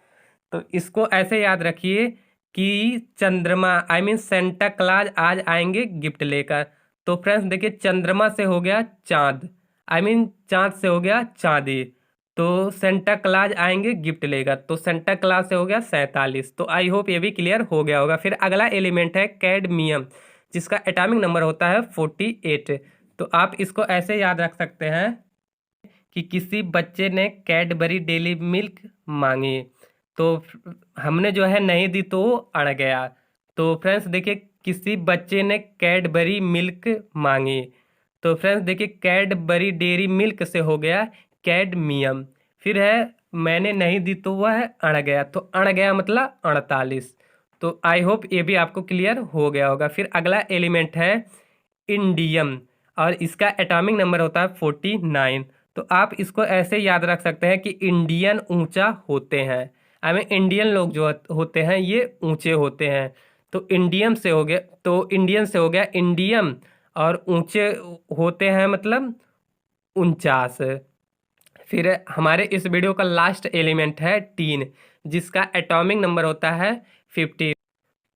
तो इसको ऐसे याद रखिए कि चंद्रमा आई मीन सेंटा क्लॉज आज आएंगे गिफ्ट लेकर। तो फ्रेंड्स देखिए चंद्रमा से हो गया चांद, आई मीन चांद से हो गया चांदी। तो सेंटा क्लॉज आएंगे गिफ्ट लेकर, तो सेंटा क्लॉज से हो गया 47। तो आई होप ये भी क्लियर हो गया होगा। फिर अगला एलिमेंट है कैडमियम, जिसका एटॉमिक नंबर होता है 48। तो आप इसको ऐसे याद रख सकते हैं कि किसी बच्चे ने कैडबरी डेली मिल्क मांगी, तो हमने जो है नहीं दी तो वो अड़ गया। तो फ्रेंड्स देखिए किसी बच्चे ने कैडबरी मिल्क मांगी। तो फ्रेंड्स देखिए, कैडबरी डेयरी मिल्क से हो गया कैडमियम। फिर है मैंने नहीं दी तो वह अड़ गया, तो अड़ गया मतलब 48। तो आई होप ये भी आपको क्लियर हो गया होगा। फिर अगला एलिमेंट है इंडियम, और इसका एटॉमिक नंबर होता है 49। तो आप इसको ऐसे याद रख सकते हैं कि इंडियन ऊंचा होते हैं, आई मीन इंडियन लोग जो होते हैं ये ऊंचे होते हैं। तो इंडियम से हो गया, तो इंडियन से हो गया इंडियम, और ऊंचे होते हैं मतलब 49। फिर हमारे इस वीडियो का लास्ट एलिमेंट है टीन, जिसका एटॉमिक नंबर होता है 50।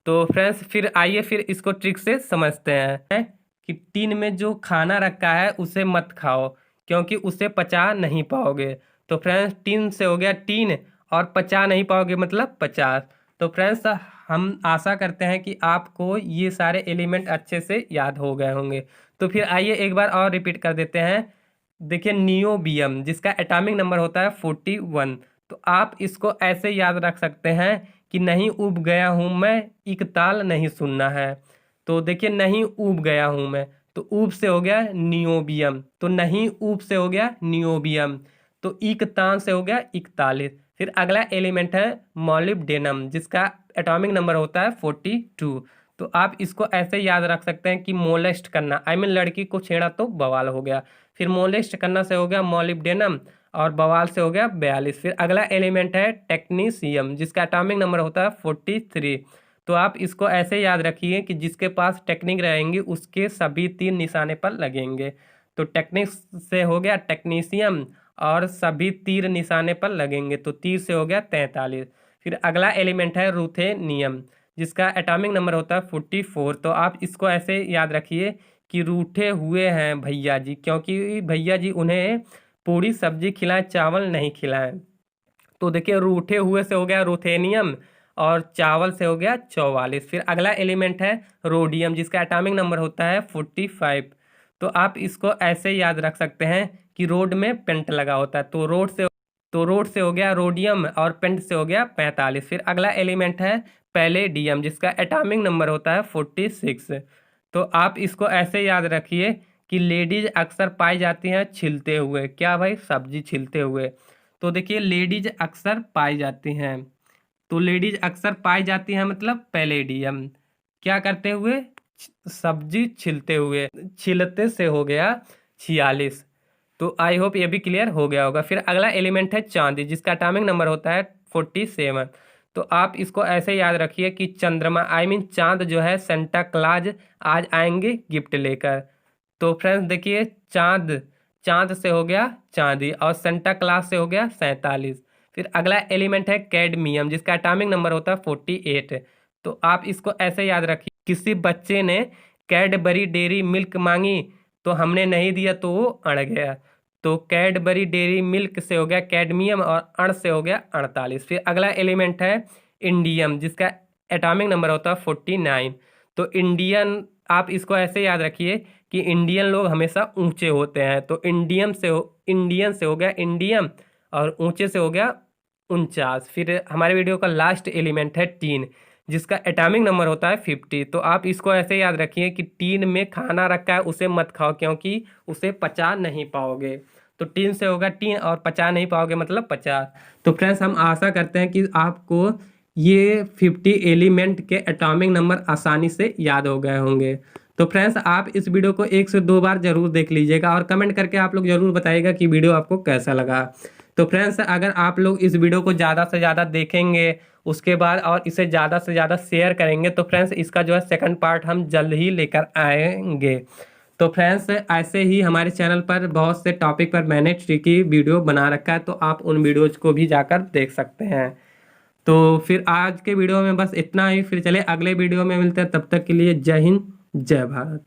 तो फ्रेंड्स फिर आइए फिर इसको ट्रिक से समझते हैं कि टीन में जो खाना रखा है उसे मत खाओ, क्योंकि उसे पचा नहीं पाओगे। तो फ्रेंड्स टीन से हो गया टीन, और पचा नहीं पाओगे मतलब 50। तो फ्रेंड्स हम आशा करते हैं कि आपको ये सारे एलिमेंट अच्छे से याद हो गए होंगे। तो फिर आइए एक बार और रिपीट कर देते हैं। देखिए नियोबियम, जिसका एटॉमिक नंबर होता है 41। तो आप इसको ऐसे याद रख सकते हैं कि नहीं उब गया हूं मैं, एक ताल नहीं सुनना है। तो देखिए नहीं उब गया हूं मैं, तो ऊब से हो गया नियोबियम, तो नहीं ऊब से हो गया नियोबियम, तो एक तान से हो गया 41। फिर अगला एलिमेंट है मॉलिब्डेनम, जिसका एटॉमिक नंबर होता है 42। तो आप इसको ऐसे याद रख सकते हैं कि मोलेस्ट करना, आई मीन लड़की को छेड़ा तो बवाल हो गया। फिर मोलेस्ट करना से हो गया मॉलिब्डेनम, और बवाल से हो गया 42। फिर अगला एलिमेंट है टेक्नीशियम, जिसका एटॉमिक नंबर होता है 43। तो आप इसको ऐसे याद रखिए कि जिसके पास टेक्निक रहेंगी उसके सभी तीर निशाने पर लगेंगे। तो टेक्निक से हो गया टेक्नीशियम, और सभी तीर निशाने पर लगेंगे, तो तीर से हो गया 43। फिर अगला एलिमेंट है रूथेनियम, जिसका एटॉमिक नंबर होता है 44। तो आप इसको ऐसे याद रखिए कि रूठे हुए हैं भैया जी, क्योंकि भैया जी उन्हें पूरी सब्जी खिलाएं, चावल नहीं खिलाएं। तो देखिए रूठे हुए से हो गया रूथेनियम, और चावल से हो गया 44। फिर अगला एलिमेंट है रोडियम, जिसका एटॉमिक नंबर होता है 45। तो आप इसको ऐसे याद रख सकते हैं कि रोड में पेंट लगा होता है, तो रोड से हो गया रोडियम, और पेंट से हो गया 45। फिर अगला एलिमेंट है पैलेडियम, जिसका एटॉमिक नंबर होता है 46। तो आप इसको ऐसे याद रखिए कि लेडीज अक्सर पाई जाती हैं छिलते हुए, क्या भाई, सब्जी छिलते हुए। तो देखिए लेडीज अक्सर पाई जाती हैं, तो लेडीज अक्सर पाई जाती हैं मतलब पैलेडियम, क्या करते हुए, सब्जी छिलते हुए, छिलते से हो गया 46। तो आई होप ये भी क्लियर हो गया होगा। फिर अगला एलिमेंट है चांदी, जिसका एटॉमिक नंबर होता है 47। तो आप इसको ऐसे याद रखिए कि चंद्रमा, आई मीन चांद जो है, सेंटा क्लॉज आज आएंगे गिफ्ट लेकर। तो फ्रेंड्स देखिए चांद, चांद से हो गया चांदी, और सेंटा क्लॉज से हो गया 47। फिर अगला एलिमेंट है कैडमियम, जिसका एटॉमिक नंबर होता है 48। तो आप इसको ऐसे याद रखिए, किसी बच्चे ने कैडबरी डेयरी मिल्क मांगी, तो हमने नहीं दिया तो वो अड़ गया। तो कैडबरी डेयरी मिल्क से हो गया कैडमियम, और अण से हो गया 48। फिर अगला एलिमेंट है इंडियम, जिसका एटॉमिक नंबर होता है 49। तो इंडियन, आप इसको ऐसे याद रखिए कि इंडियन लोग हमेशा ऊंचे होते हैं। तो इंडियन से हो गया इंडियम, और ऊंचे से हो गया 49। फिर हमारे वीडियो का लास्ट एलिमेंट है टीन, जिसका एटॉमिक नंबर होता है 50। तो आप इसको ऐसे याद रखिए कि टीन में खाना रखा है उसे मत खाओ, क्योंकि उसे पचा नहीं पाओगे। तो टीन से होगा टीन, और पचा नहीं पाओगे मतलब 50। तो फ्रेंड्स हम आशा करते हैं कि आपको ये 50 एलिमेंट के एटॉमिक नंबर आसानी से याद हो गए होंगे। तो फ्रेंड्स आप इस वीडियो को 1 से 2 बार जरूर देख लीजिएगा, और कमेंट करके आप लोग जरूर बताइएगा कि वीडियो आपको कैसा लगा। तो फ्रेंड्स अगर आप लोग इस वीडियो को ज़्यादा से ज़्यादा देखेंगे, उसके बाद और इसे ज़्यादा से ज़्यादा शेयर करेंगे, तो फ्रेंड्स इसका जो है सेकंड पार्ट हम जल्द ही लेकर आएंगे। तो फ्रेंड्स ऐसे ही हमारे चैनल पर बहुत से टॉपिक पर मैंने ट्रिकी वीडियो बना रखा है, तो आप उन वीडियोज़ को भी जाकर देख सकते हैं। तो फिर आज के वीडियो में बस इतना ही, फिर चले अगले वीडियो में मिलते हैं, तब तक के लिए जय हिंद जय भारत।